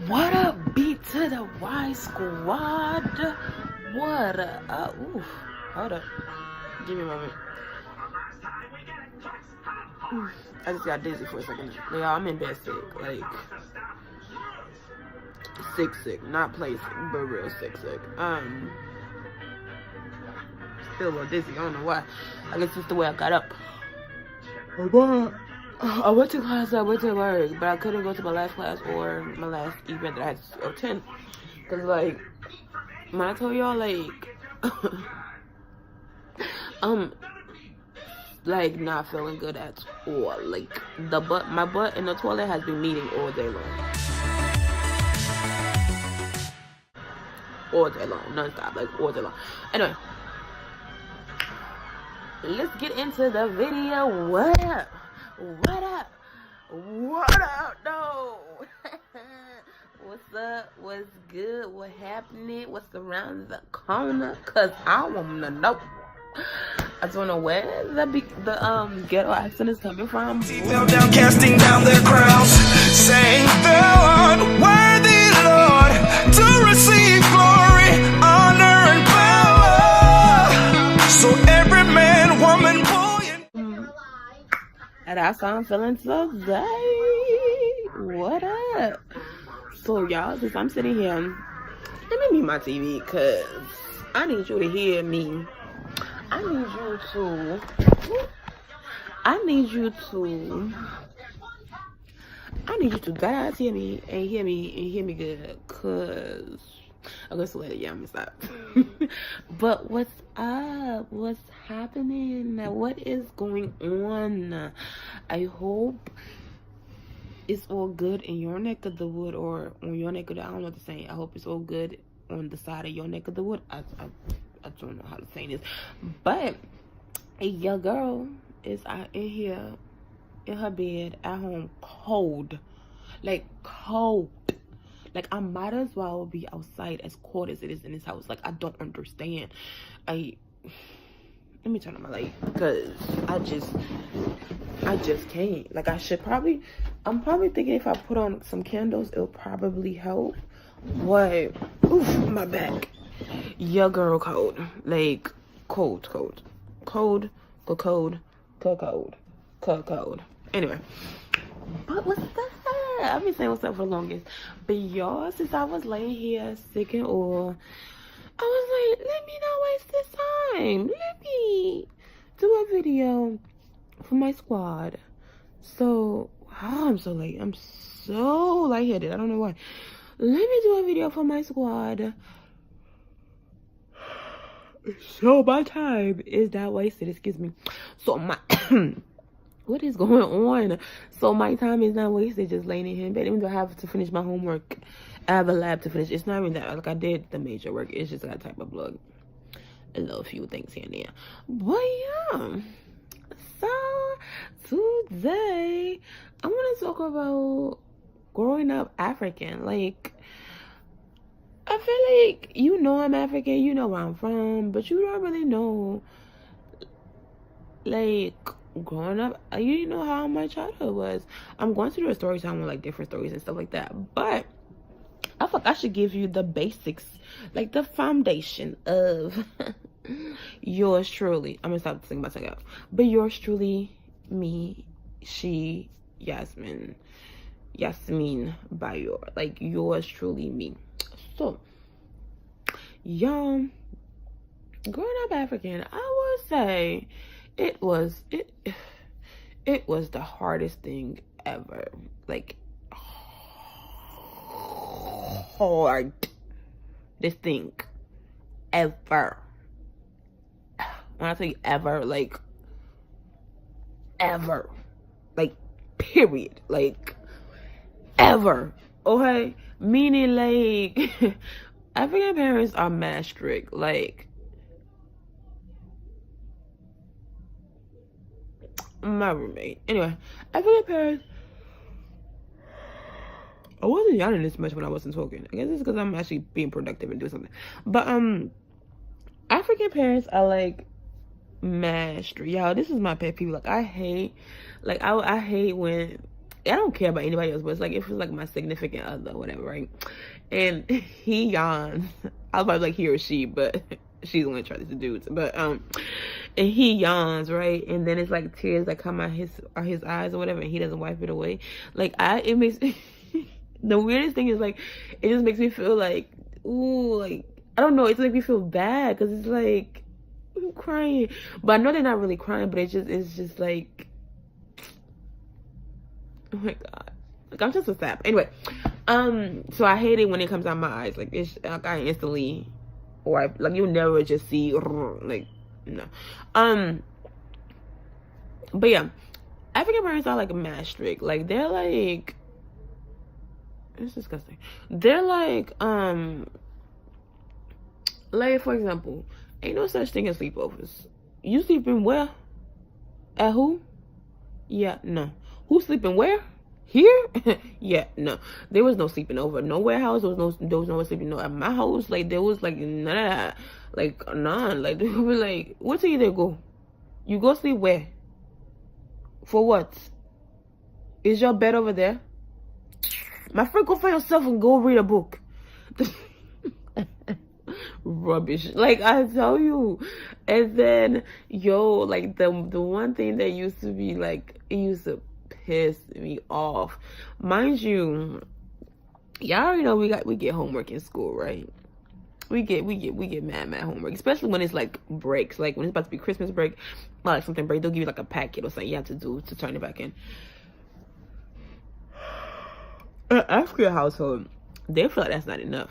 What up, beat to the Y squad? What up? Oof. Hold up. Give me a moment. I just got dizzy for a second. Yeah, I'm in bed sick. Like, sick. Not play sick, but real sick. Still a little dizzy. I don't know why. I guess it's the way I got up. I went to class, I went to work, but I couldn't go to my last class or my last event that I had to attend. Cause like, when I told y'all like, like not feeling good at all. Like my butt in the toilet has been meeting all day long. All day long, non-stop, like all day long. Anyway, let's get into the video. What up? No. What's up? What's good? What happening? What's around the corner? Cause I wanna know. I don't know where the ghetto accent is coming from. Fell down, casting down their crowns, saying, "Thou art worthy, Lord, to receive glory, honor, and power." So every man, woman, boy, and that's how I'm feeling today. What up? So y'all, since I'm sitting here, let me mute my TV, cause I need you to hear me. I need you to guys hear me good, cause okay, so later, yeah, I'm gonna stop. But what's up? What's happening? What is going on? I hope it's all good in your neck of the wood, or on your neck of the, I don't know what to say. I hope it's all good on the side of your neck of the wood. I don't know how to say this, but your girl is out in here in her bed at home, cold. Like I might as well be outside as cold as it is in this house. Like, I don't understand. Let me turn on my light, because I just can't. Like, I'm probably thinking if I put on some candles, it'll probably help. What? Oof, my back. Your girl cold. Like, cold. Anyway, but what's up? I've been saying what's up for the longest. But y'all, since I was laying here sick and all, I was like, let me not waste this time. Let me do a video for my squad. So, I'm so late. I'm so lightheaded. I don't know why. Let me do a video for my squad. So my time is not wasted. Excuse me. So my what is going on? So my time is not wasted just laying in here in bed. Even though I have to finish my homework, I have a lab to finish. It's not even that. Like, I did the major work. It's just I type of blog a little few things here and there. But yeah. So today I want to talk about growing up African. Like, I feel like you know I'm African, you know where I'm from, but you don't really know, like, growing up, you didn't know how my childhood was. I'm going to do a story time with, like, different stories and stuff like that, but I thought I should give you the basics, like, the foundation of yours truly. I'm gonna stop singing myself out. But yours truly, me, she, Yasmin Bayor. Like, yours truly, me. So, y'all, growing up African, I would say it was the hardest thing ever. Like, hard. This thing ever. When I say ever, like ever. Like, period. Like, ever. Okay? Meaning, like, African parents are mad strict. Like, my roommate. Anyway, African parents. I wasn't yawning this much when I wasn't talking. I guess it's because I'm actually being productive and doing something. But African parents are like mad strict. Y'all, this is my pet peeve. Like, I hate when I don't care about anybody else, but it's like if it's like my significant other, whatever, right? And he yawns. I was about to be like he or she, but she's only trying to dudes. But and he yawns, right? And then it's like tears that come out his eyes or whatever, and he doesn't wipe it away. Like it makes the weirdest thing is like it just makes me feel like, ooh, like I don't know, it just makes me feel bad because it's like I'm crying, but I know they're not really crying, but it's just like, oh my god, like I'm just a sap. Anyway, so I hate it when it comes out my eyes. Like it's like I instantly, or like you'll never just see like no. But yeah, African parents are like mad strict. Like they're like, it's disgusting. They're like for example, ain't no such thing as sleepovers. You sleeping where? At who? Yeah, no. Who sleeping where? Here? Yeah, no. There was no sleeping over nowhere house. There was no sleeping at my house. Like there was like none of that. Like none. Like they were like, where till you there go? You go sleep where? For what? Is your bed over there? My friend, go find yourself and go read a book. Rubbish, like I tell you. And then like the one thing that used to be like, it used to piss me off, mind you, y'all already know we get homework in school, right? We get mad homework, especially when it's like breaks, like when it's about to be Christmas break or like something break, they'll give you like a packet or something you have to do to turn it back in. After your household, they feel like that's not enough.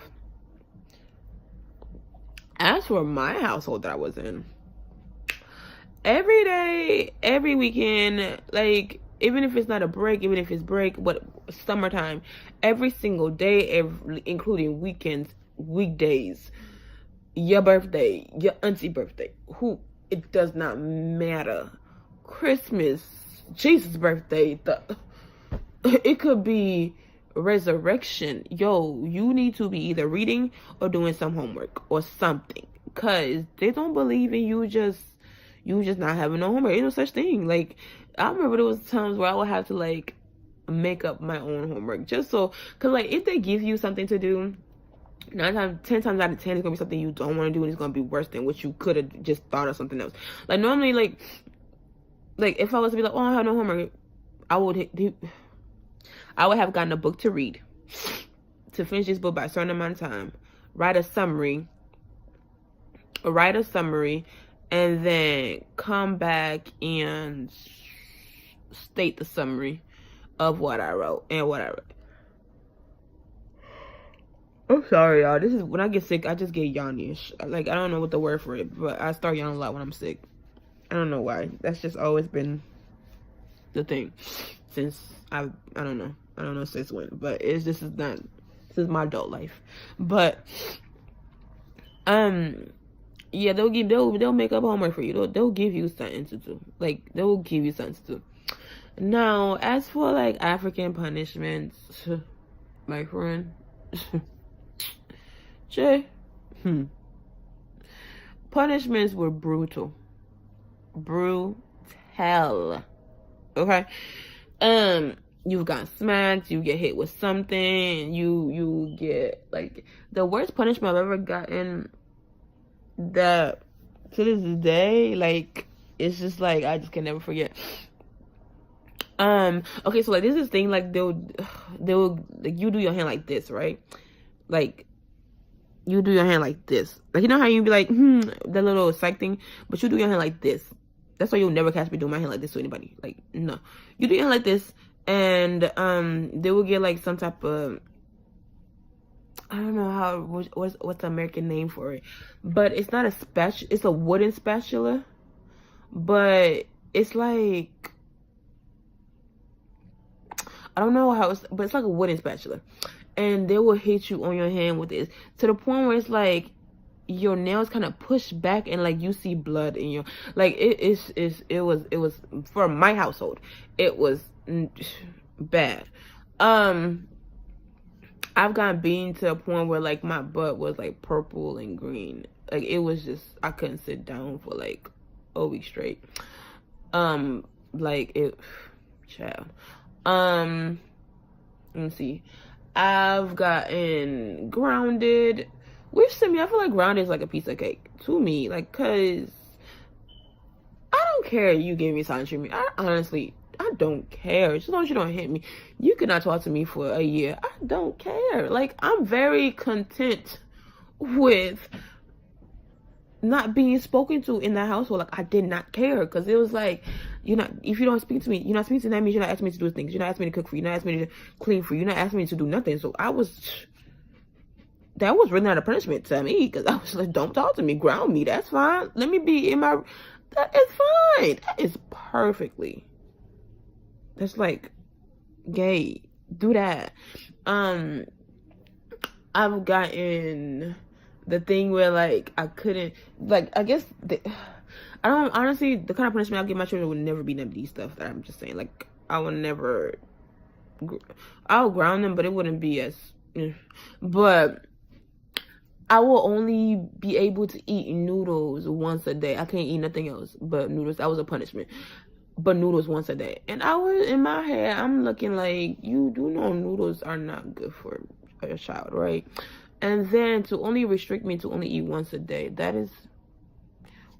As for my household that I was in, every day, every weekend, like even if it's not a break, even if it's break, but summertime, every single day, including weekends, weekdays, your birthday, your auntie birthday, it does not matter. Christmas, Jesus' birthday, it could be resurrection. Yo, you need to be either reading or doing some homework or something, because they don't believe in you just not having no homework. Ain't no such thing. Like I remember there was times where I would have to like make up my own homework just so, because like if they give you something to do, 10 times out of 10 it's gonna be something you don't want to do, and it's gonna be worse than what you could have just thought of something else. Like normally, like if I was to be like, oh, I have no homework, I would have gotten a book to read, to finish this book by a certain amount of time, write a summary, and then come back and state the summary of what I wrote and what I read. I'm sorry, y'all. This is when I get sick, I just get yawnish. Like I don't know what the word for it, but I start yawning a lot when I'm sick. I don't know why. That's just always been the thing since I don't know since when, but this is my adult life. But yeah, they'll make up homework for you. They'll give you something to do. Like they'll give you something to do. Now, as for like African punishments, my friend, punishments were brutal. Okay. You've got smacked, you get hit with something, you get like the worst punishment I've ever gotten, that to this day, like it's just like I just can never forget. Okay, so like this is this thing, like they'll like you do your hand like this, right? Like you do your hand like this. Like you know how you be like, the little psych thing, but you do your hand like this. That's why you'll never catch me doing my hand like this to anybody. Like, no. You do your hand like this, and they will get like some type of, I don't know what's the American name for it, but it's not a spatula. It's a wooden spatula, but it's like, I don't know how but it's like a wooden spatula, and they will hit you on your hand with this to the point where it's like your nails kind of push back and like you see blood in your, like it was for my household, it was bad. I've gotten beaten to a point where like my butt was like purple and green. Like it was just, I couldn't sit down for like a week straight. Like it, child. Let me see. I've gotten grounded, which to me, I feel like grounded is like a piece of cake to me, like, cause I don't care you give me silent treatment. I don't care. As long as you don't hit me, you cannot talk to me for a year. I don't care. Like, I'm very content with not being spoken to in that household. Like, I did not care, because it was like, if you don't speak to me, you're not speaking to me, that means you're not asking me to do things. You're not asking me to cook for you. You're not asking me to clean for you. You're not asking me to do nothing. So that was really not a punishment to me, because I was like, don't talk to me, ground me, that's fine. Let me be in my, that is fine. That is perfectly, that's like gay. Do that. I've gotten the thing where, like, I couldn't, like, I guess I don't, honestly, the kind of punishment I give my children would never be none of these stuff that I'm just saying. Like, I'll ground them, but it wouldn't be as, but I will only be able to eat noodles once a day. I can't eat nothing else but noodles. That was a punishment. But noodles once a day. And I was, in my head, I'm looking like, you do know noodles are not good for a child, right? And then to only restrict me to only eat once a day, that is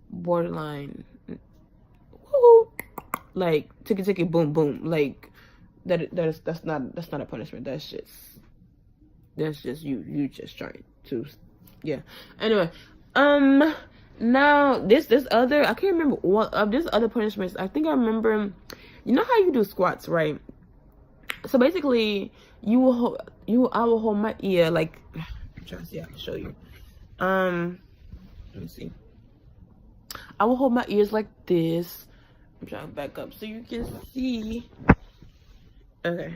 borderline, woo, like, ticky ticky boom boom. Like, that's not a punishment. That's just you just trying to, yeah. Anyway, now this other, I can't remember what of this other punishments. I think I remember, you know how you do squats, right? So basically, I will hold my ear, like, I'm trying to see, I can show you. Let me see. I will hold my ears like this. I'm trying to back up so you can see. Okay,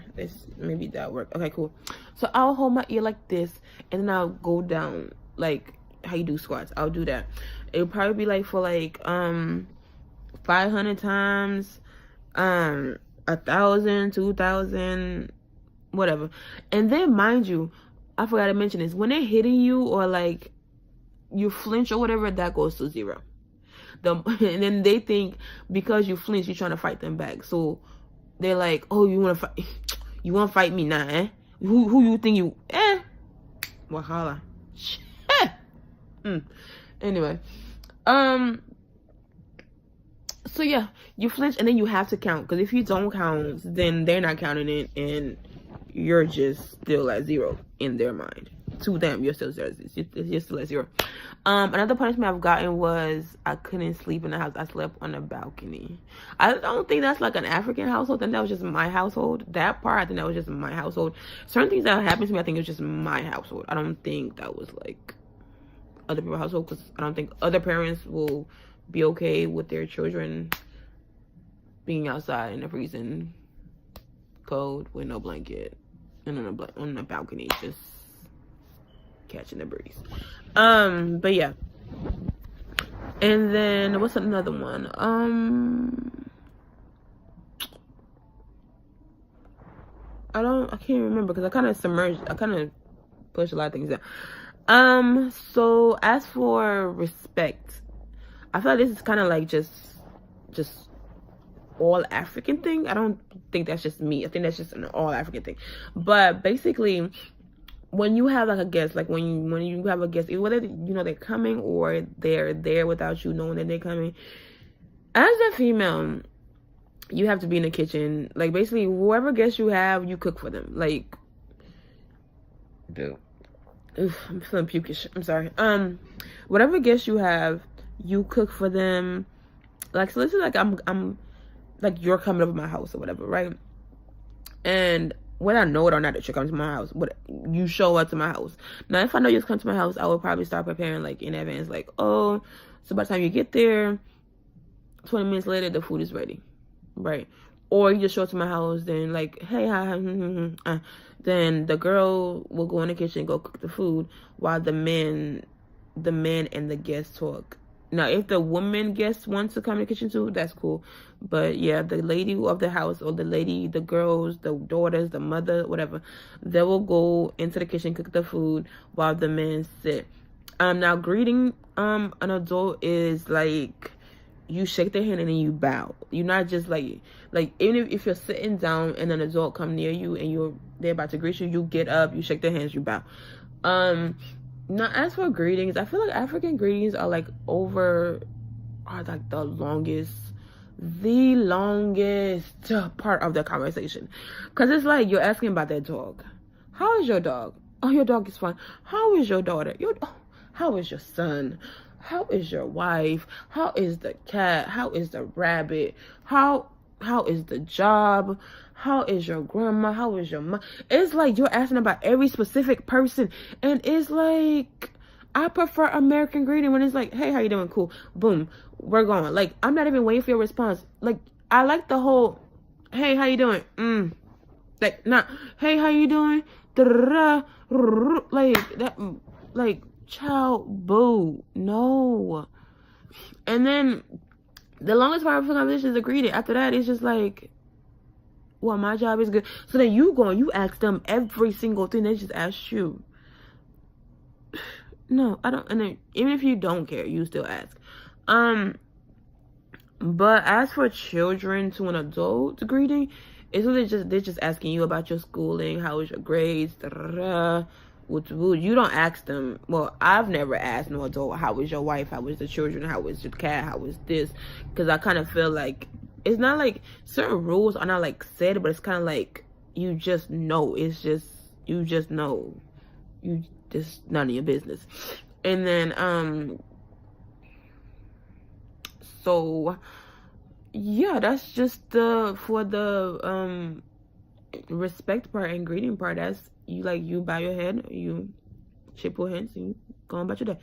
maybe that worked. Okay, cool. So I'll hold my ear like this, and then I'll go down, like how you do squats. I'll do that. It'll probably be like for like 500 times, 1,000, 2,000, whatever. And then, mind you, I forgot to mention this, when they're hitting you or like you flinch or whatever, that goes to 0. And then they think because you flinch, you're trying to fight them back. So they're like, oh, you want to fight? You want to fight me now, eh? Who you think you, Wahala. Anyway, so yeah, you flinch and then you have to count, because if you don't count, then they're not counting it, and you're just still at 0 in their mind. To them, you're still 0. You're still at 0. Another punishment I've gotten was I couldn't sleep in the house. I slept on the balcony. I don't think that's like an African household. I think that was just my household. That part, I think that was just my household. Certain things that happened to me, I think it was just my household. I don't think that was like other people's household, because I don't think other parents will be okay with their children being outside in the freezing cold with no blanket and on the balcony just catching the breeze. But yeah. And then what's another one? I can't remember, because I kind of pushed a lot of things down. So as for respect, I feel like this is kind of like just all African thing. I don't think that's just me. I think that's just an all African thing. But basically, when you have like a guest, like when you have a guest, whether they're coming or they're there without you knowing that they're coming, as a female, you have to be in the kitchen. Like, basically, whoever guest you have, you cook for them. Like, dude, I'm feeling pukish. I'm sorry. Whatever guest you have, you cook for them. Like, so this is like I'm like, you're coming over my house or whatever, right? And whether I know it or not that you're coming to my house, you show up to my house. Now, if I know you're coming to my house, I would probably start preparing, like, in advance. Like, oh, so by the time you get there, 20 minutes later, the food is ready, right? Or you just show up to my house, then like, hey, hi, then the girl will go in the kitchen and go cook the food while the man and the guests talk. Now, if the woman guest wants to come in the kitchen too, that's cool. But yeah, the lady of the house, or the girls, the daughters, the mother, whatever, they will go into the kitchen, cook the food while the men sit. Now, greeting an adult is like, you shake their hand and then you bow. You're not just like even if you're sitting down and an adult come near you and they're about to greet you, you get up, you shake their hands, you bow. Now as for greetings, I feel like African greetings are like the longest part of the conversation, because it's like you're asking about their dog. How is your dog? Oh, your dog is fine. How is your daughter? How is your son? How is your wife? How is the cat? How is the rabbit? How is the job? How is your grandma? How is your mom? It's like you're asking about every specific person, and it's like I prefer American greeting when it's like, hey, how you doing? Cool. Boom. We're going. Like, I'm not even waiting for your response. Like, I like the whole, hey, how you doing? Like, not, hey, how you doing? Like, that, like, child, boo. No. And then, the longest part of the conversation is the greeting. After that, it's just like, well, my job is good. So then you go and you ask them every single thing they just asked you. No, I don't. And then, even if you don't care, you still ask. But as for children to an adult greeting, it's really they're just asking you about your schooling, how was your grades, you don't ask them. Well, I've never asked no adult, how was your wife, how was the children, how was your cat, how was this, because I kind of feel like it's not like certain rules are not like said, but it's kind of like you just know. It's just you just know. You just none of your business. And then so yeah, that's just for the respect part and greeting part. That's you bow your head, you shake your hands, and you go on about your day.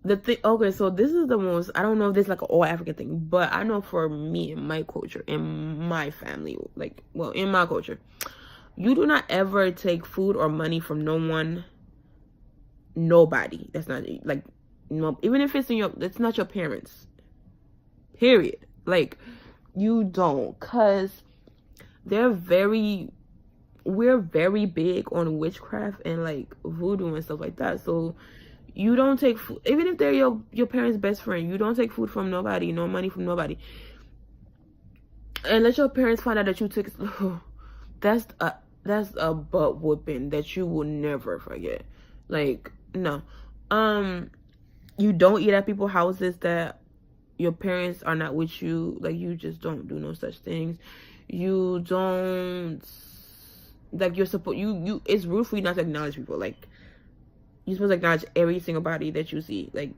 The thing, okay, so this is the most, I don't know if this is like an all African thing, but I know for me in my culture, in my family, like, well, in my culture, you do not ever take food or money from nobody. That's not like, no, even if it's not your parents, period. Like, you don't, cause we're very big on witchcraft and like voodoo and stuff like that. So you don't take food, even if they're your parents' best friend. You don't take food from nobody, no money from nobody, and let your parents find out that you took. That's a butt whooping that you will never forget. Like, no. You don't eat at people's houses that your parents are not with you. Like, you just don't do no such things. You don't, like, you're supposed, it's rude for you not to acknowledge people. Like, you're supposed to acknowledge every single body that you see. Like,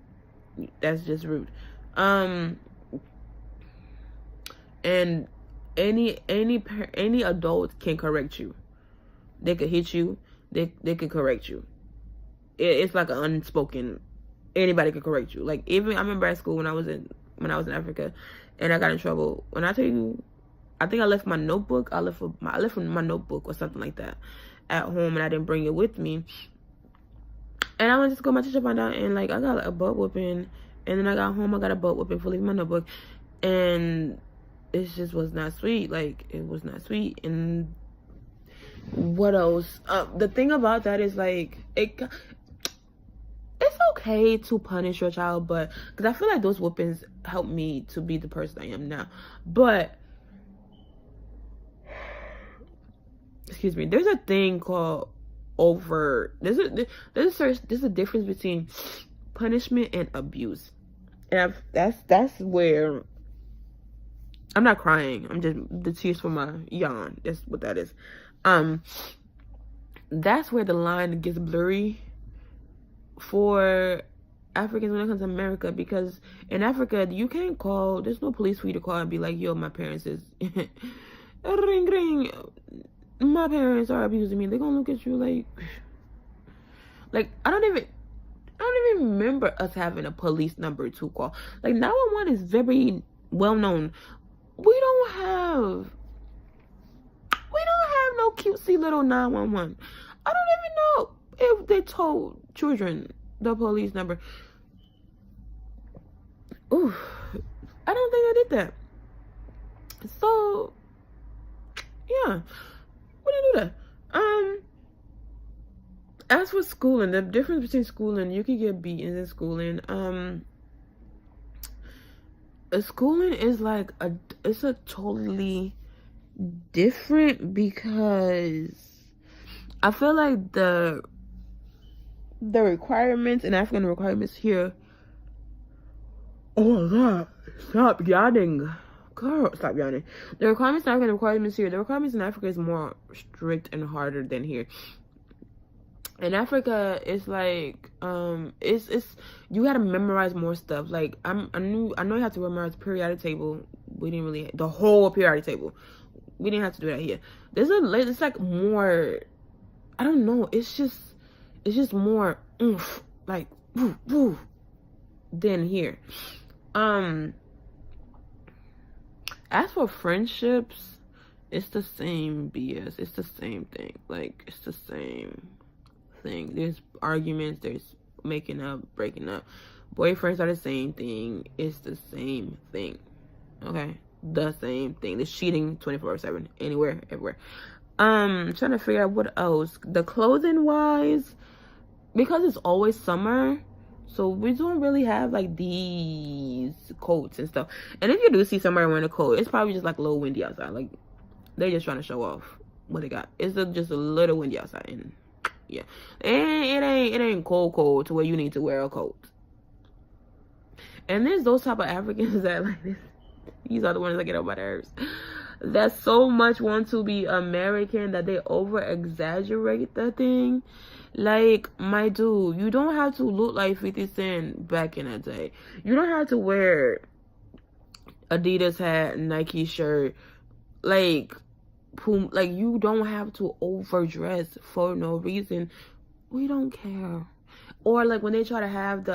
that's just rude. And any adult can correct you. They could hit you. They could correct you. It's like an unspoken. Anybody could correct you. Like, even I remember at school when I was in Africa, and I got in trouble. When I tell you, I think I left my notebook. I left my notebook or something like that at home, and I didn't bring it with me. And I went to school. My teacher found out, and like I got like, a butt whooping. And then I got home. I got a butt whooping for leaving my notebook, and it just was not sweet. Like, it was not sweet. And what else? The thing about that is like it's okay to punish your child, but because I feel like those whoopings helped me to be the person I am now. But excuse me, there's a thing called there's a difference between punishment and abuse, and that's where I'm not crying. I'm just the tears for my yawn. That's what that is. That's where the line gets blurry for Africans when it comes to America, because in Africa you can't call. There's no police for you to call and be like, "Yo, my parents is ring ring. My parents are abusing me." They're gonna look at you like I don't even remember us having a police number to call. Like 911 is very well known. We don't have no cutesy little 911. I don't even know if they told children the police number. Ooh, I don't think I did that. So yeah, we didn't do that. As for schooling, the difference between schooling, you can get beatings in schooling. schooling is like it's a totally different, because I feel like the requirements and African requirements here. Oh my God! Stop yawning, girl. Stop yawning. The requirements in African requirements here. The requirements in Africa is more strict and harder than here. In Africa, it's like it's you gotta memorize more stuff. Like I know you have to memorize periodic table. We didn't really the whole periodic table. We didn't have to do that here. It's like more. I don't know. It's just more oomph, like woo, woo, than here. As for friendships, it's the same BS. It's the same thing. Like it's the same thing. There's arguments, there's making up, breaking up. Boyfriends are the same thing. It's the same thing. Okay? The same thing. There's cheating 24/7. Anywhere, everywhere. Trying to figure out what else. The clothing wise, because it's always summer, so we don't really have like these coats and stuff. And if you do see somebody wearing a coat, it's probably just like a little windy outside. Like they're just trying to show off what they got. It's just a little windy outside, and yeah, and it ain't cold to where you need to wear a coat. And there's those type of Africans that like this. These are the ones that get on my nerves. That so much want to be American that they over exaggerate the thing. Like, my dude, you don't have to look like 50 Cent back in the day. You don't have to wear Adidas hat, Nike shirt, like you don't have to overdress for no reason. We don't care. Or like when they try to have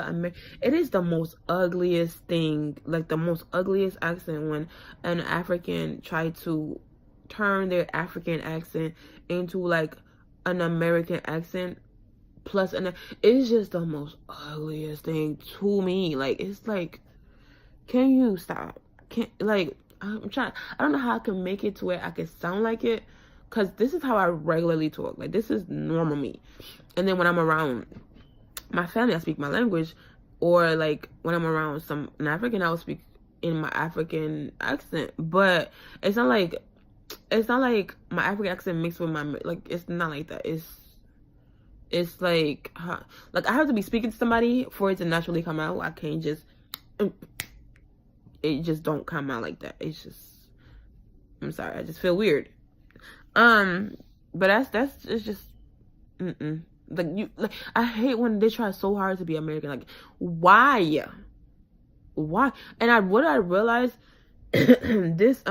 it is the most ugliest thing, like the most ugliest accent when an African try to turn their African accent into like an American accent plus it's just the most ugliest thing to me. Like it's like, can you stop? I don't know how I can make it to where I can sound like it, because this is how I regularly talk. Like this is normal me. And then when I'm around my family, I speak my language, or like when I'm around an African, I will speak in my African accent. But it's not like my African accent mixed with my, like, it's not like that. It's like I have to be speaking to somebody for it to naturally come out. I can't just it just don't come out like that. It's just, I'm sorry, I just feel weird. But it's just like I hate when they try so hard to be American. Like, why? And what I realized this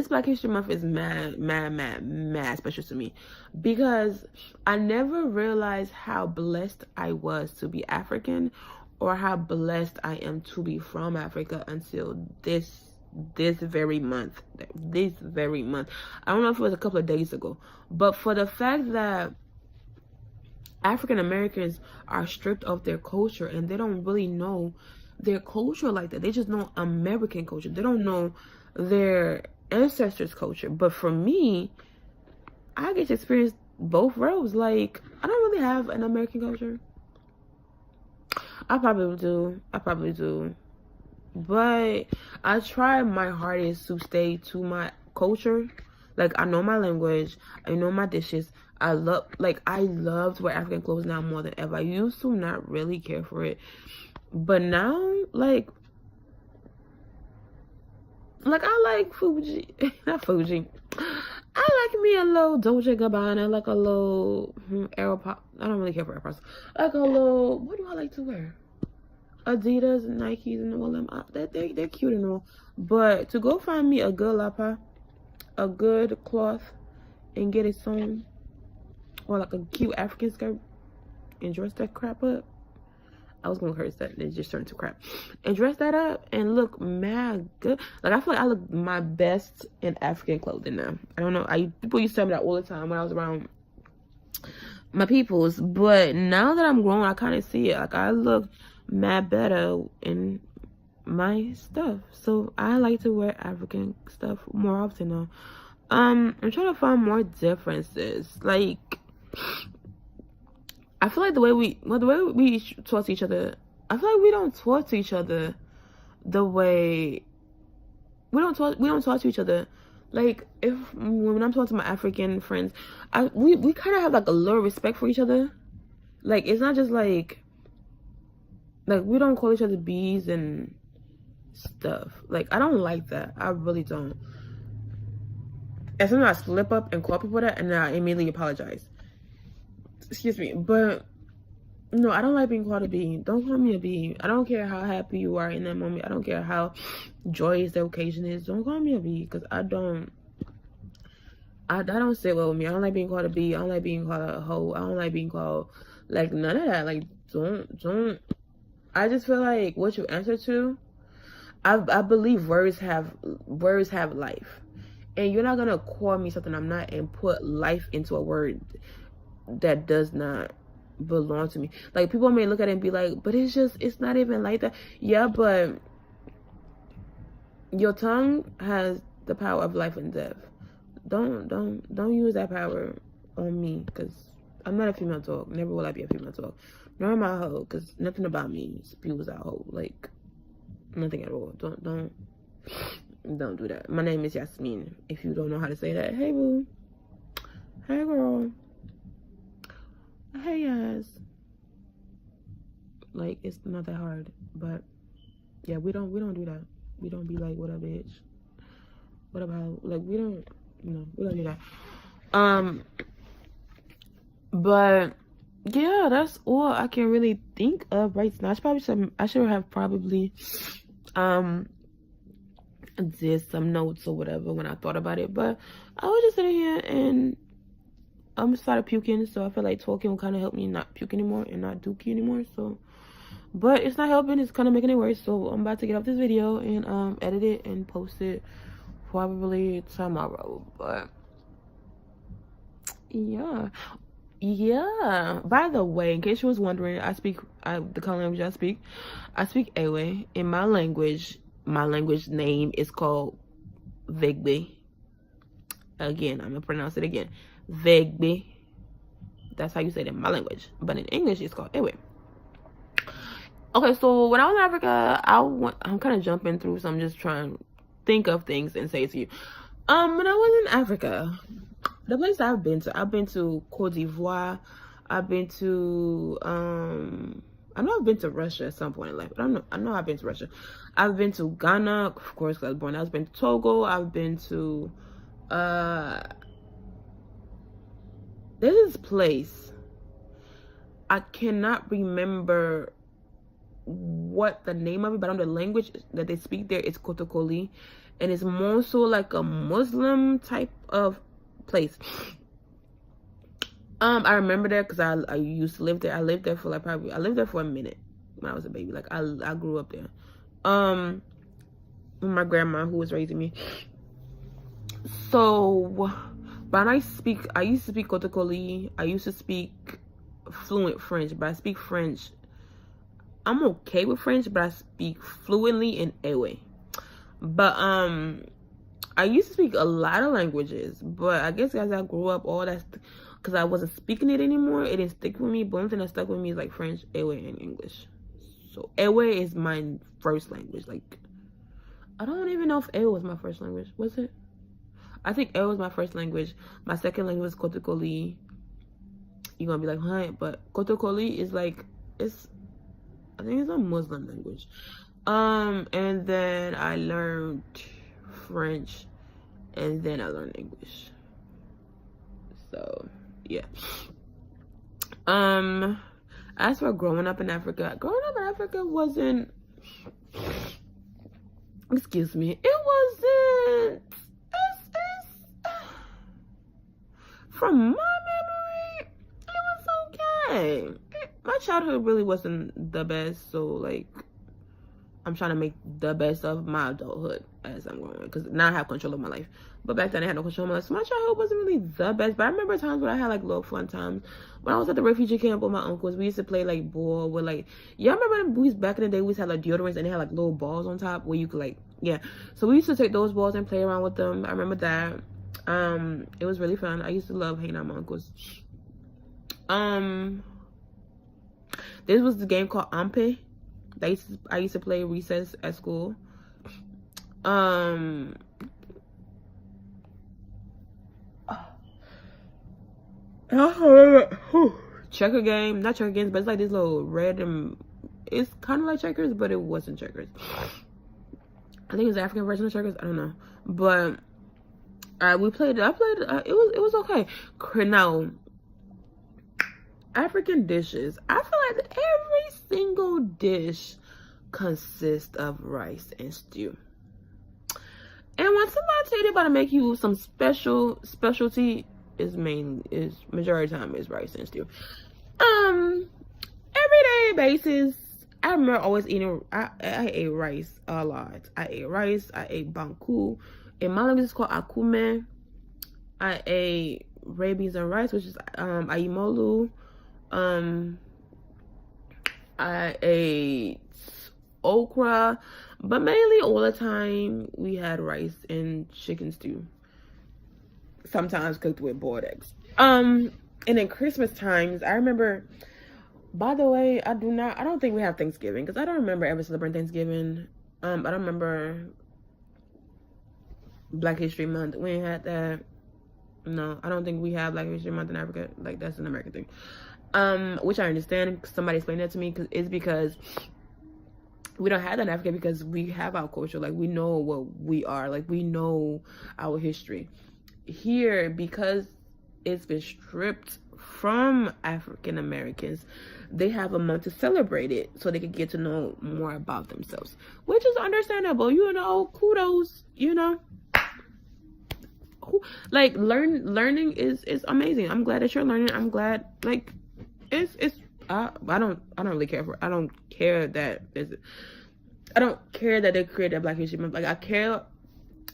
Black History Month is mad special to me, because I never realized how blessed I was to be African, or how blessed I am to be from Africa until this very month. I don't know if it was a couple of days ago, but for the fact that African Americans are stripped of their culture and they don't really know their culture like that. They just know American culture. They don't know their ancestors' culture. But for me, I get to experience both roles. Like, I don't really have an American culture. I probably do. But I try my hardest to stay to my culture. Like, I know my language. I know my dishes. I love to wear African clothes now more than ever. I used to not really care for it. But now, like I like Fuji. Not Fuji. I like me a little Dolce & Gabbana, like a little Aeropostale. I don't really care for Aeropostale. Like a little, what do I like to wear? Adidas and Nikes and all them. They're cute and all. But to go find me a good lapa, a good cloth, and get it sewn, or like a cute African skirt, and dress that crap up. I was gonna curse that, and it just turned to crap. And dress that up and look mad good. Like, I feel like I look my best in African clothing now. I don't know. People used to tell me that all the time when I was around my peoples. But now that I'm grown, I kind of see it. Like, I look mad better in my stuff. So I like to wear African stuff more often now. I'm trying to find more differences. Like, I feel like the way we talk to each other, I feel like we don't talk to each other the way we don't talk to each other. Like, when I'm talking to my African friends, we kind of have like a little respect for each other. Like, it's not just like we don't call each other bees and stuff. Like, I don't like that. I really don't. And sometimes I slip up and call people that, and then I immediately apologize. Excuse me, but no, I don't like being called a bee. Don't call me a bee. I don't care how happy you are in that moment. I don't care how joyous the occasion is. Don't call me a bee, because I don't sit well with me. I don't like being called a bee. I don't like being called a hoe. I don't like being called, like, none of that. Like, don't. I just feel like what you answer to, I believe words have life. And you're not gonna call me something I'm not and put life into a word that does not belong to me. Like, people may look at it and be like, but it's not even like that. Yeah, but your tongue has the power of life and death. Don't use that power on me, because I'm not a female dog. Never will I be a female dog. Nor am I a hoe, because nothing about me spews out hoe. Like, nothing at all. Don't do that. My name is Yasmin. If you don't know how to say that, hey boo, hey girl, hey Yas. Like, it's not that hard. But yeah, we don't do that. We don't be like, what up, bitch? What about, like, we don't do that. But yeah, that's all I can really think of right now. I should have probably did some notes or whatever when I thought about it, but I was just sitting here and started puking, so I feel like talking will kind of help me not puke anymore and not dookie anymore. So, but it's not helping, it's kind of making it worse. So I'm about to get off this video and edit it and post it probably tomorrow. But yeah, by the way, in case you was wondering, the color language I speak Ewe. In my language name is called Vegbe. Again, I'm gonna pronounce it again, Vegbe. That's how you say it in my language, but in English it's called Ewe. Okay, so when I was in Africa, I'm kind of jumping through, so I'm just trying to think of things and say it to you. When I was in Africa, the place I've been to Cote d'Ivoire. I've been to I know I've been to Russia at some point in life, but I know I've been to Russia. I've been to Ghana, of course, because I was born. I've been to Togo. I've been to there's this place, I cannot remember what the name of it, but on the language that they speak there, it's Kotokoli, and it's more so like a Muslim type of place. I remember that because I used to live there. I lived there for a minute when I was a baby. Like, I grew up there with my grandma who was raising me. So when I used to speak Kotokoli. I used to speak fluent French, but I speak French. I'm okay with French, but I speak fluently in Ewe. But I used to speak a lot of languages, but I guess as I grew up, all that, because I wasn't speaking it anymore, it didn't stick with me. But one thing that stuck with me is like French, Ewe, and English. So Ewe is my first language. Like, I don't even know if Ewe was my first language. Was it? I think Ewe was my first language. My second language was Kotokoli. You're gonna be like, huh? But Kotokoli is like, I think it's a Muslim language. And then I learned French, and then I learned English. So yeah. As for growing up in Africa wasn't, excuse me, it wasn't, from my memory, it was okay. My childhood really wasn't the best, so like, I'm trying to make the best of my adulthood as I'm going, because now I have control of my life. But back then I had no control of my life, so my childhood wasn't really the best. But I remember times when I had like little fun times. When I was at the refugee camp with my uncles, we used to play like ball with like, y'all remember we back in the day we used to have like deodorants and they had like little balls on top where you could like, yeah. So we used to take those balls and play around with them. I remember that. It was really fun. I used to love hanging out with my uncles. This was the game called Ampe. I used to play recess at school. Checker game, not checker games, but it's like this little red and it's kind of like checkers, but it wasn't checkers. I think it was the African version of checkers. I don't know, but we played. I played. It was okay. Now, African dishes. I feel like every single dish consists of rice and stew. And when somebody tell you about to make you some specialty, is majority of the time is rice and stew. Everyday basis. I remember always eating. I ate rice a lot. I ate rice. I ate banku. In my language, it's called akume. I ate red beans and rice, which is ayimolu. I ate okra, but mainly all the time we had rice and chicken stew. Sometimes cooked with boiled eggs. And then Christmas times, I remember. By the way, I don't think we have Thanksgiving because I don't remember ever celebrating Thanksgiving. I don't remember Black History Month. We ain't had that. No, I don't think we have Black History Month in Africa. Like, that's an American thing. Which I understand. Somebody explained that to me because we don't have that in Africa because we have our culture. Like, we know what we are. Like, we know our history. Here, because it's been stripped from African Americans, they have a month to celebrate it so they can get to know more about themselves, which is understandable. You know, kudos, you know. Like, learning is amazing. I'm glad that you're learning. I'm glad, like, I don't really care for. I don't care that they created Black History Month. Like, I care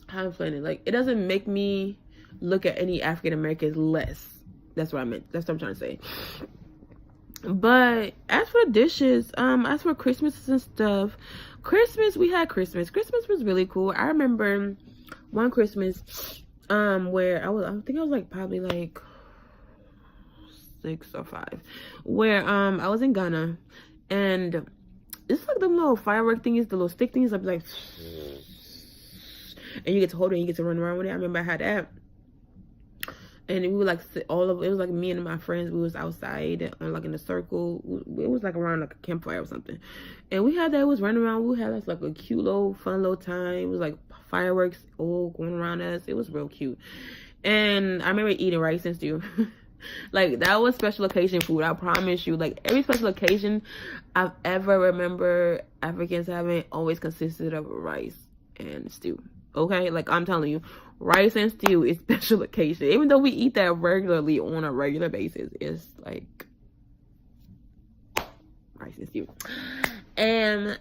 how I'm feeling it. Like, it doesn't make me look at any African Americans less. That's what I meant. That's what I'm trying to say. But as for dishes, as for Christmas and stuff, we had Christmas. Christmas was really cool. I remember one Christmas, where I think I was like probably like 6 or 5, where I was in Ghana, and it's like them little firework thingies, the little stick things, I'd be like, and you get to hold it and you get to run around with it. I remember I had that. And we would like sit it was like me and my friends, we was outside on like in a circle. It was like around like a campfire or something. And we had that, it was running around. We had like a cute little fun little time. It was like fireworks all going around us. It was real cute. And I remember eating rice and stew. Like, that was special occasion food. I promise you. Like, every special occasion I've ever remember Africans having always consisted of rice and stew. Okay? Like, I'm telling you, rice and stew is special occasion. Even though we eat that regularly on a regular basis, it's like rice and stew. And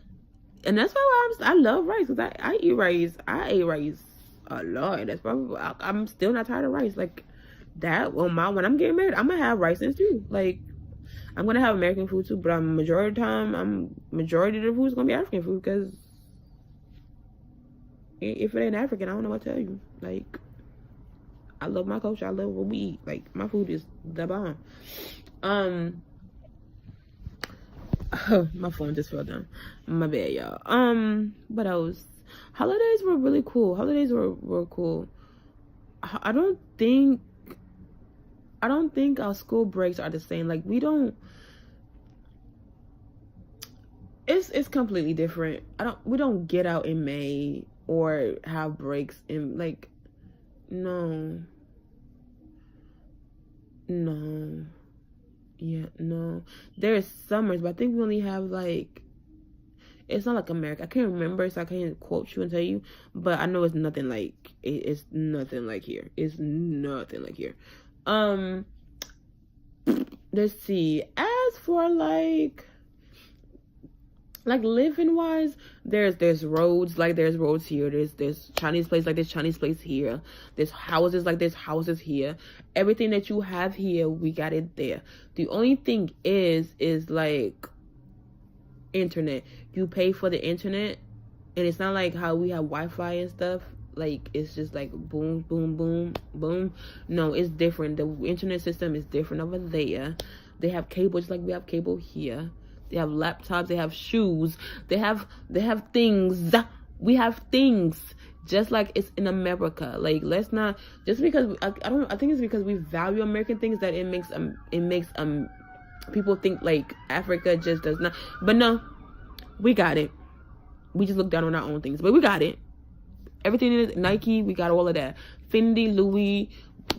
that's why I love rice, because I eat rice. I ate rice a lot. That's probably, I'm still not tired of rice. Like, that when I'm getting married, I'm gonna have rice and stew. Like, I'm gonna have American food too, but majority of the time, majority of the food is gonna be African food, because if it ain't African, I don't know what to tell you. Like, I love my culture. I love what we eat. Like, my food is the bomb. My phone just fell down. My bad, y'all. What else? Holidays were really cool. Holidays were cool. I don't think our school breaks are the same. Like, we don't. It's completely different. We don't get out in May or have breaks in, like, no. Yeah, no. There's summers, but I think we only have, like, it's not like America. I can't remember, so I can't quote you and tell you, but I know it's nothing like, it's nothing like here. It's nothing like here. Let's see. As for like living wise, there's roads, like there's roads here. There's Chinese place, like there's Chinese place here. There's houses, like there's houses here. Everything that you have here, we got it there. The only thing is like internet. You pay for the internet, and it's not like how we have Wi-Fi and stuff. Like, it's just like boom, boom, boom, boom. No, it's different. The internet system is different over there. They have cable just like we have cable here. they have laptops, they have shoes, they have things. We have things just like it's in America. Like, let's not, just because I think it's because we value American things that it makes people think like Africa just does not. But no, we got it. We just look down on our own things, but we got it. Everything is Nike, we got all of that. Fendi, Louis,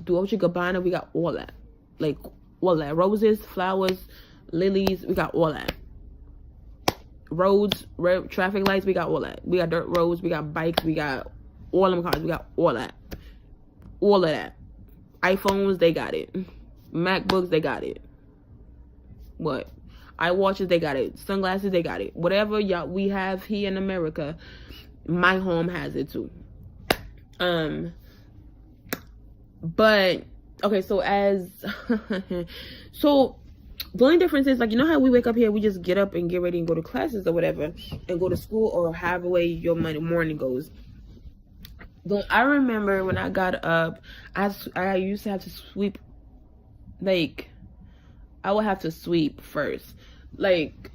Dolce & Gabbana, we got all that. Like, all that. Roses, flowers, lilies, we got all that. Roads, traffic lights, we got all that. We got dirt roads, we got bikes, we got all them cars, we got all that. All of that. iPhones, they got it. MacBooks, they got it. What? iWatches, they got it. Sunglasses, they got it. Whatever y'all we have here in America, my home has it too. But okay, so so the only difference is, like, you know how we wake up here, we just get up and get ready and go to classes or whatever, and go to school, or however way your morning goes. I remember when I got up, I used to have to sweep. Like, I would have to sweep first, like,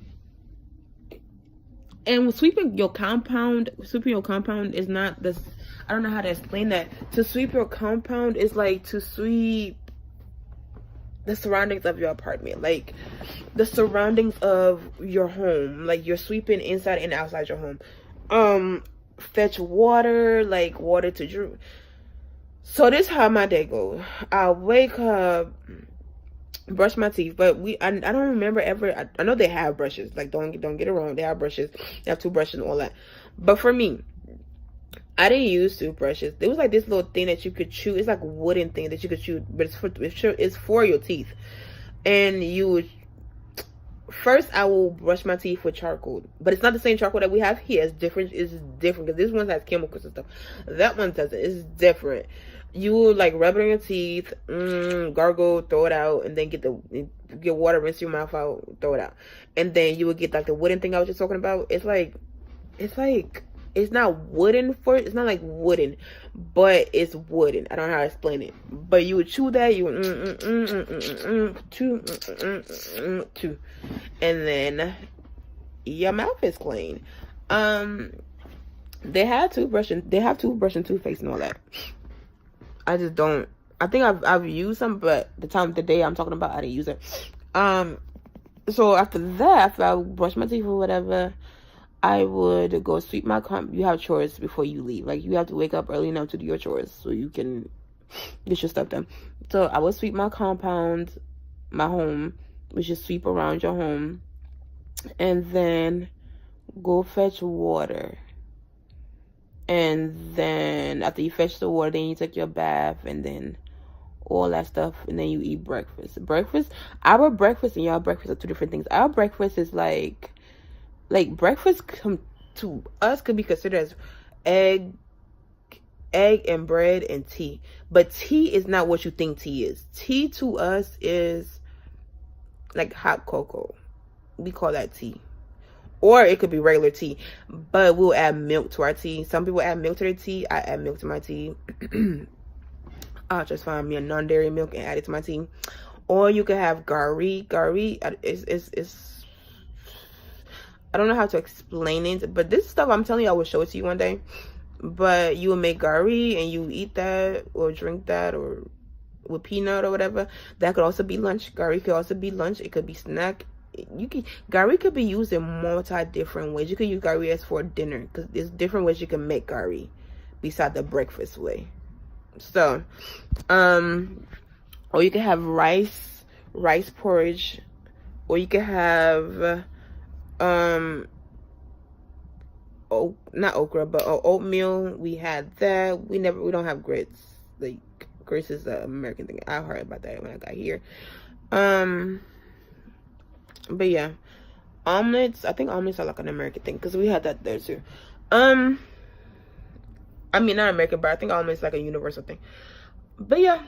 and sweeping your compound is not this. I don't know how to explain that. To sweep your compound is like to sweep the surroundings of your apartment, like the surroundings of your home. Like, you're sweeping inside and outside your home. Fetch water, like water to drink. So this is how my day goes. I wake up, brush my teeth, but I don't remember ever. I know they have brushes. Like, don't get it wrong. They have brushes. They have toothbrushes and all that. But for me, I didn't use toothbrushes. There was like this little thing that you could chew. It's like a wooden thing that you could chew, but it's for your teeth. And you would first, I will brush my teeth with charcoal, but it's not the same charcoal that we have here. It's different. It's different because this one has chemicals and stuff. That one doesn't. It's different. You will like rub it on your teeth, gargle, throw it out, and then get water, rinse your mouth out, throw it out, and then you will get like the wooden thing I was just talking about. It's not wooden it's not like wooden, but it's wooden. I don't know how to explain it. But you would chew that, you would chew, and then your mouth is clean. They have toothbrush and toothpaste and all that. I just don't. I think I've used some, but the day I'm talking about, I didn't use it. So after that, after I brush my teeth or whatever, I would go sweep my you have chores before you leave. Like, you have to wake up early enough to do your chores so you can get your stuff done. So I would sweep my compound, my home, which is sweep around your home, and then go fetch water. And then after you fetch the water, then you take your bath, and then all that stuff, and then you eat breakfast. Our breakfast and y'all breakfast are two different things. Our breakfast is like breakfast to us could be considered as egg and bread and tea. But tea is not what you think tea is. Tea to us is like hot cocoa. We call that tea. Or it could be regular tea, but we'll add milk to our tea. Some people add milk to their tea. I add milk to my tea. I'll just find me a non-dairy milk and add it to my tea. Or you could have gari. Gari is I don't know how to explain it, but this stuff I'm telling you, I will show it to you one day. But you will make gari and you eat that or drink that, or with peanut or whatever. That could also be lunch. Gari could also be lunch. It could be snack. Gari could be used in multi different ways. You could use gari as for dinner, because there's different ways you can make gari besides the breakfast way. So, or you can have rice porridge, or you can have not okra, but oatmeal. We had that. We don't have grits. Like, grits is an American thing. I heard about that when I got here. But yeah, omelets. I think omelets are like an American thing, because we had that there too. I mean, not American, but I think omelets like a universal thing. But yeah,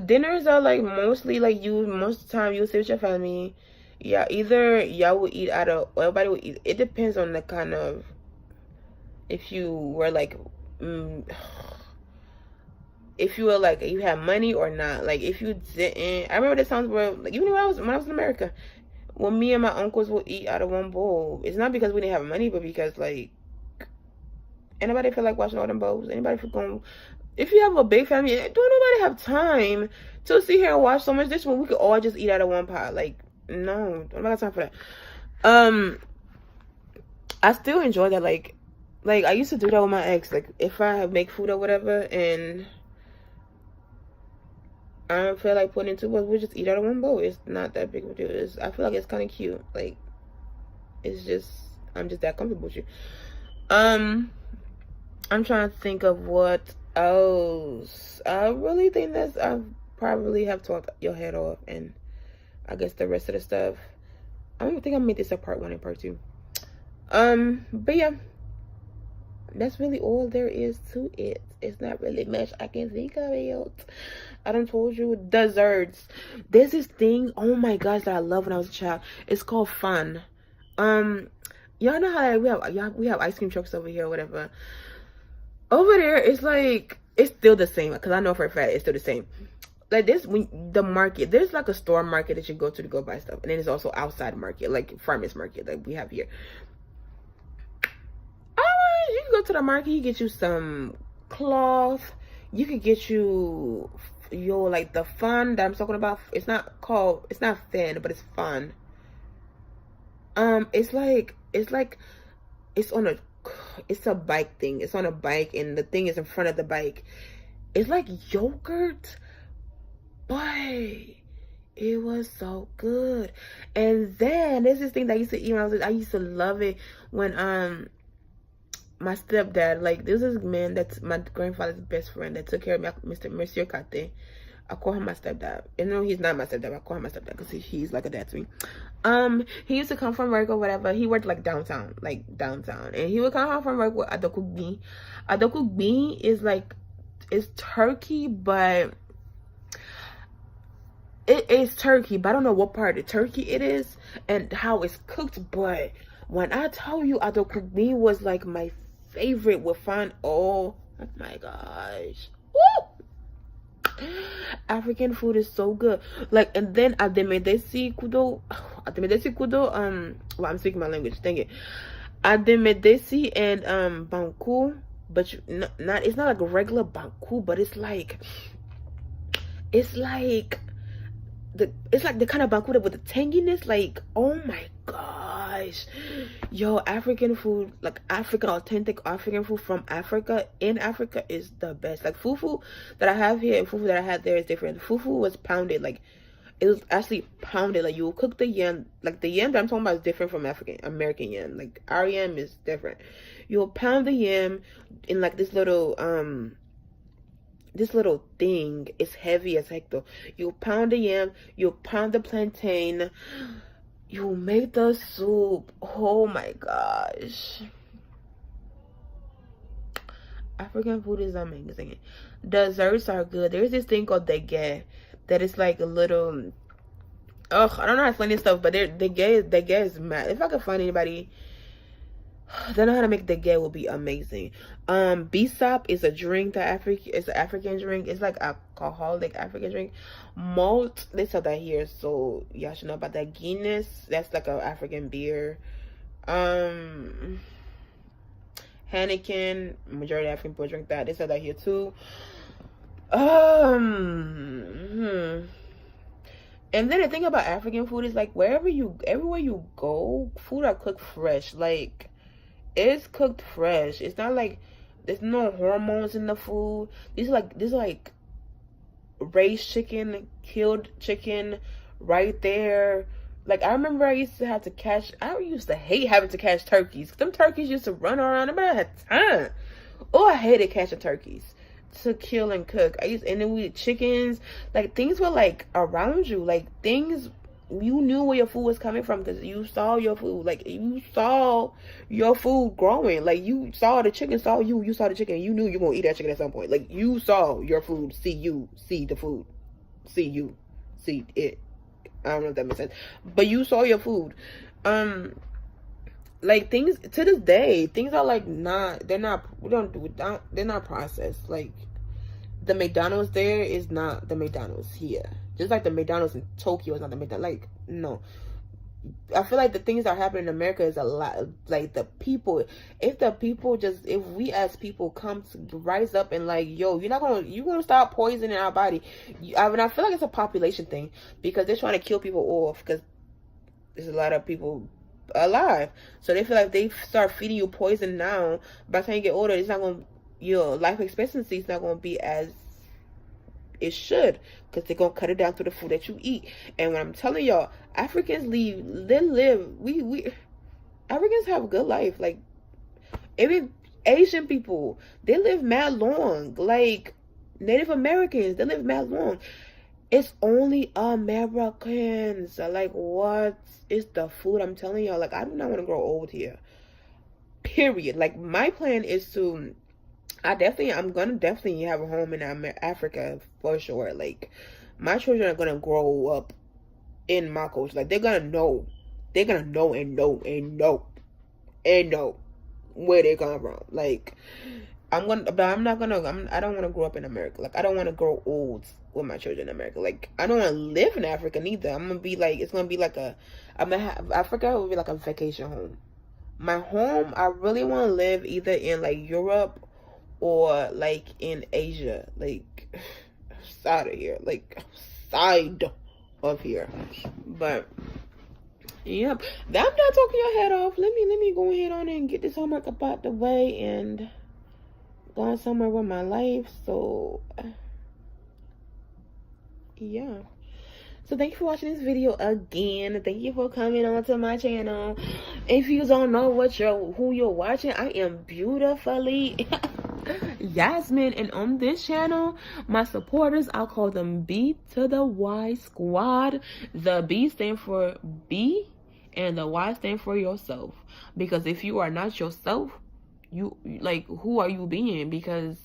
dinners are like mostly like most of the time you sit with your family. Yeah, either y'all will eat out of, everybody will eat. It depends on the kind of, if you were like, if you were like, you had money or not. Like, if you didn't, I remember the times where, like, even when I was in America, Well, me and my uncles will eat out of one bowl. It's not because we didn't have money, but because like anybody feel like washing all them bowls? Anybody feel going? If you have a big family, don't nobody have time to sit here and watch so much dish when we could all just eat out of one pot? Like, no, I don't got time for that. I still enjoy that. Like I used to do that with my ex. Like, if I make food or whatever, and I don't feel like putting in two bowls, we just eat out of one bowl. It's not that big of a deal. I feel like it's kind of cute. Like, it's just, I'm just that comfortable with you. I'm trying to think of what else. I really think that's, I probably have talked your head off, and I guess the rest of the stuff, I don't think I made this a part 1 and part 2. But yeah, that's really all there is to it. It's not really much I can think of it. I done told you. Desserts. There's this thing, oh my gosh, that I love when I was a child. It's called fun. Y'all know how we have ice cream trucks over here or whatever. Over there, it's like, it's still the same, because I know for a fact it's still the same. Like this, when the market, there's like a store market that you go to go buy stuff, and then there's also outside market, like farmers market, like we have here. You can go to the market, you get you some cloth, you could get you your, like, the fun that I'm talking about. It's not fan, but it's fun. It's a bike thing. It's on a bike, and the thing is in front of the bike. It's like yogurt, but it was so good. And then there's this thing that I used to eat when I used to love it when my stepdad, like, this is a man that's my grandfather's best friend that took care of me, Monsieur Kate. I call him my stepdad. And no, he's not my stepdad. I call him my stepdad because he's like a dad to me. He used to come from work or whatever. He worked like downtown, and he would come home from work with adokuk bean. Adokuk bean is like, it's turkey, but it is turkey, but I don't know what part of turkey it is and how it's cooked. But when I tell you, adokuk bean was like my favorite with fun. Oh my gosh. Woo! African food is so good. Like, and then ademedesi kudo, well, I'm speaking my language, dang it. Ademedesi and banku, but it's not like a regular banku, but it's like the kind of banku with the tanginess. Like, oh my gosh, yo, African food, like authentic African food from Africa, in Africa, is the best. Like, fufu that I have here and fufu that I had there is different. Fufu was pounded, like, it was actually pounded. Like, you will cook the yam, like the yam that I'm talking about is different from American yam. Like, our yam is different. You'll pound the yam in like this little thing. Is heavy as heck though. You pound the yam, you pound the plantain, you make the soup. Oh my gosh, African food is amazing. Desserts are good. There's this thing called dege that is like a little, I don't know how to explain this stuff, but dege is mad. If I could find anybody that know how to make dege, will be amazing. Bissap is a drink that it's an African drink. It's like alcoholic African drink. Malt, they sell that here, so y'all should know about that. Guinness, that's like an African beer. Heineken, majority of African people drink that. They sell that here too. And then the thing about African food is, like, everywhere you go, food are cooked fresh. Like, it's cooked fresh. It's not like there's no hormones in the food. These are like raised chicken, killed chicken right there. Like, I remember I used to hate having to catch turkeys. Them turkeys used to run around. I had time. Oh, I hated catching turkeys to kill and cook. And then we had chickens. Like, things were like around you. Like, things, you knew where your food was coming from because you saw your food. Like, you saw your food growing. Like, you saw the chicken, saw you. You saw the chicken. You knew you were gonna eat that chicken at some point. Like, you saw your food, see you, see the food, see you, see it. I don't know if that makes sense, but you saw your food. Like, things to this day, things are like they're not processed. Like, the McDonald's there is not the McDonald's here. Just like the McDonald's in Tokyo is not the McDonald's. Like, no. I feel like the things that are happening in America is a lot. Like the people, if we as people come to rise up and like, yo, you're gonna stop poisoning our body. I feel like it's a population thing because they're trying to kill people off because there's a lot of people alive. So they feel like they start feeding you poison now. By the time you get older, it's not gonna, your life expectancy is not gonna be as it should, because they're gonna cut it down to the food that you eat. And when I'm telling y'all, Africans Africans have a good life. Like, even Asian people, they live mad long. Like, Native Americans, they live mad long. It's only Americans. Like, what is the food? I'm telling y'all, like, I do not want to grow old here. Period. Like, my plan is to, I'm gonna definitely have a home in Africa for sure. Like, my children are gonna grow up in my culture. Like, they're gonna know and know where they come from. Like, I don't want to grow up in America. Like, I don't want to grow old with my children in America. Like, I don't want to live in Africa neither. I'm gonna be like, Africa will be like a vacation home. My home, I really want to live either in like Europe or like in Asia, like outside of here, like outside of here. But yep, I'm not talking your head off. Let me go ahead on and get this homework up out the way and go on somewhere with my life. So yeah. So thank you for watching this video again. Thank you for coming onto my channel. If you don't know who you're watching, I am beautifully Yasmin, and on this channel, my supporters, I'll call them B to the Y squad. The B stand for B and the Y stand for yourself. Because if you are not yourself, you like, who are you being? Because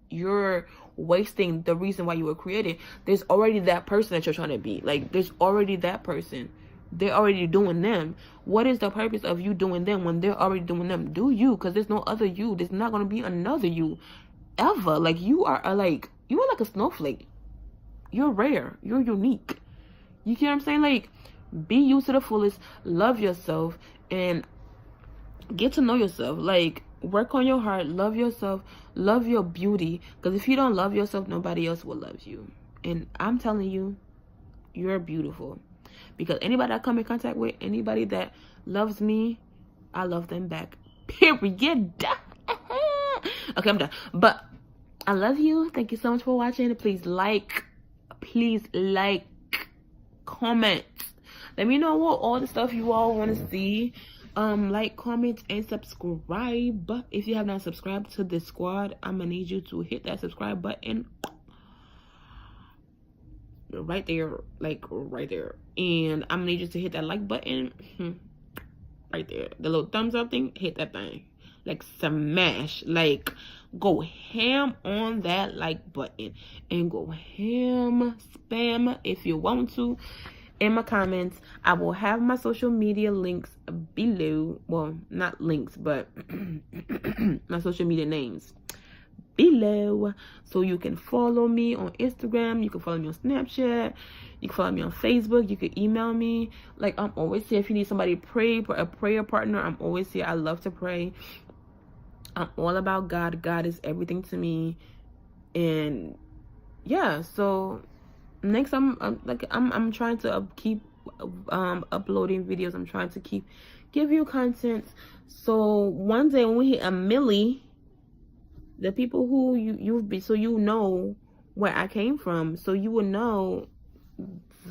you're wasting the reason why you were created. There's already that person that you're trying to be. Like, there's already that person. They're already doing them. What is the purpose of you doing them when they're already doing them? Do you, because there's no other you. There's not going to be another you ever. Like, you are like a snowflake. You're rare. You're unique. You get what I'm saying? Like, be you to the fullest. Love yourself and get to know yourself. Like, work on your heart. Love yourself. Love your beauty. Because if you don't love yourself, nobody else will love you. And I'm telling you, you're beautiful. Because anybody I come in contact with, anybody that loves me, I love them back. Period. Okay, I'm done. But I love you. Thank you so much for watching. Please like, comment. Let me know what all the stuff you all want to see. Like, comment, and subscribe. If you have not subscribed to this squad, I'm gonna need you to hit that subscribe button right there, like right there, and I'm gonna need you to hit that like button right there, the little thumbs up thing. Hit that thing, like, smash, like, go ham on that like button, and go ham spam if you want to in my comments. I will have my social media links below. Well, not links, but my social media names below, so you can follow me on Instagram, you can follow me on Snapchat, you can follow me on Facebook, you can email me. Like, I'm always here if you need somebody to pray, a prayer partner. I'm always here. I love to pray. I'm all about God. God is everything to me. And yeah, so next I'm trying to keep uploading videos. I'm trying to give you content, so one day when we hit 1 million, the people who you've been, so you know where I came from, so you will know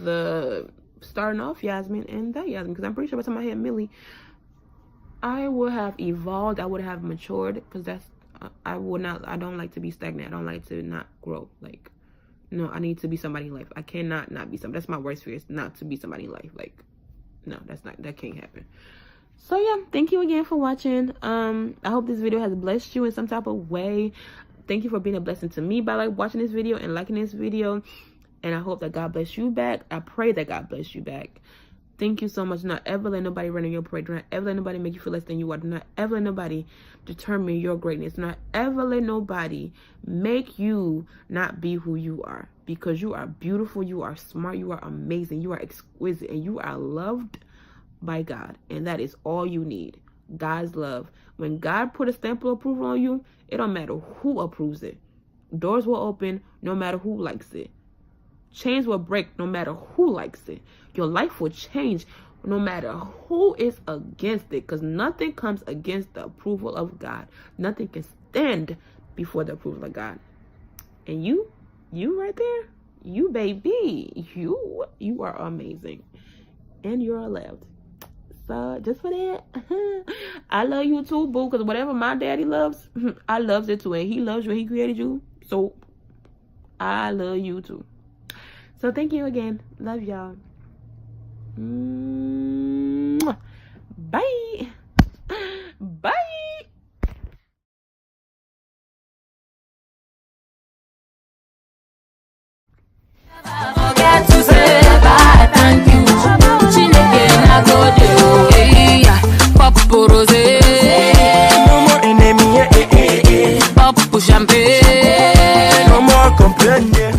the starting off Yasmin and that Yasmin, because I'm pretty sure by the time I hit 1 million, I would have evolved, I would have matured, because I don't like to be stagnant. I don't like to not grow. Like, no, I need to be somebody in life. I cannot not be somebody. That's my worst fear, is not to be somebody in life. Like, no, that can't happen. So yeah, thank you again for watching. I hope this video has blessed you in some type of way. Thank you for being a blessing to me by like watching this video and liking this video. And I hope that God bless you back. I pray that God bless you back. Thank you so much. Do not ever let nobody run on your parade. Do not ever let nobody make you feel less than you are. Do not ever let nobody determine your greatness. Do not ever let nobody make you not be who you are. Because you are beautiful, you are smart, you are amazing, you are exquisite, and you are loved by God. And that is all you need. God's love. When God put a stamp of approval on you, it don't matter who approves it. Doors will open no matter who likes it. Chains will break no matter who likes it. Your life will change no matter who is against it, because nothing comes against the approval of God. Nothing can stand before the approval of God. And you right there, you baby, you are amazing. And you're allowed. So just for that, I love you too, boo, because whatever my daddy loves, I love it too. And he loves you and he created you. So I love you too. So thank you again. Love y'all. Bye. Bye. Forget to say bye, thank you. Chineke na go dey, Pop rose, No more enemy, pop champagne. no more complaining.